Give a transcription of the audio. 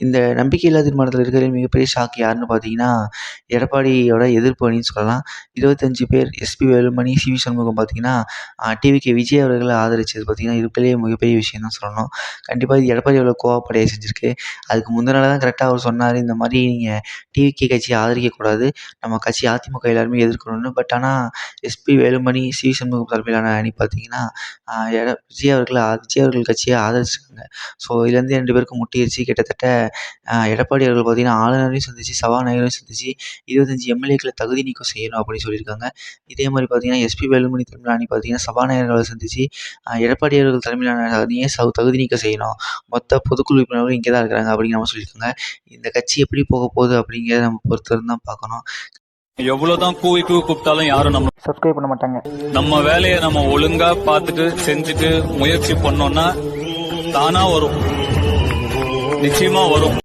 இந்த நம்பிக்கையில்லா தீர்மானத்தில் இருக்கிற மிகப்பெரிய ஷாக் யாருன்னு பார்த்தீங்கன்னா, எடப்பாடியோட எதிர்ப்பு அணின்னு சொல்லலாம். 25 பேர் எஸ்பி வேலுமணி, சி.வி. சண்முகம் பார்த்தீங்கன்னா, டிவிகே விஜய் அவர்கள ஆதரிச்சது பார்த்தீங்கன்னா, இருக்கிறதுலயே மிகப்பெரிய விஷயம் தான் சொல்லணும். கண்டிப்பா இது எடப்பாடி அவர்கள கோவப்படைய செஞ்சிருக்கு. அதுக்கு முந்தின நாள் தான் கரெக்ட்டா அவர் சொன்னாரு, இந்த மாரி நீங்க டிவிகே கட்சிய ஆதரிக்கக்கூடாது. நம்ம கட்சி அதிமுக எல்லாருமே எதிர்க்கணும்னு. பட் ஆனா எஸ்பி வேலுமணி, சி.வி. சண்முகம் தலைமையிலான அணி பார்த்தீங்கன்னா, விஜய் அவர்கள் கட்சிய ஆதரிச்சிருக்காங்க. ஸோ இதுலேருந்து 2 பேருக்கும் முட்டிருச்சு. கிட்டத்தட்ட எடப்பாடி அவர்கள் பார்த்தீங்கன்னா, ஆளுநரையும் சந்திச்சு, சபாநாயகரையும் சந்திச்சு 25 எம்எல்ஏக்கள தகுதி நீக்கம் செய்யணும் அப்படின்னு சொல்லியிருக்காங்க. இதே மாரி பார்த்தீங்கன்னா, எஸ்பி வேலுமணி தலைமையிலான அணி பார்த்தீங்கன்னா, சபாநாயகர்கள சந்திச்சு எடப்பாடி அவர்கள் தலைமையிலான அணிய தகுதி நீக்கம் செய்யணும். மொத்த பொதுக்குழு உறுப்பினர்களும் இங்கே தான் இருக்கிறாங்க அப்படிங்கிற மாரி சொல்லியிருக்காங்க. இந்த கட்சி எப்படி போகப்போகுது அப்படிங்கிறத நம்ம பொறுத்திருந்து தான் பார்க்கணும். எவ்வளவுதான் கூவி கூப்பிட்டாலும் யாரும் நம்ம சப்ஸ்கிரைப் பண்ண மாட்டாங்க. நம்ம வேலையை நம்ம ஒழுங்கா பார்த்துட்டு செஞ்சுட்டு முயற்சி பண்ணோம்னா தானா வரும், நிச்சயமா வரும்.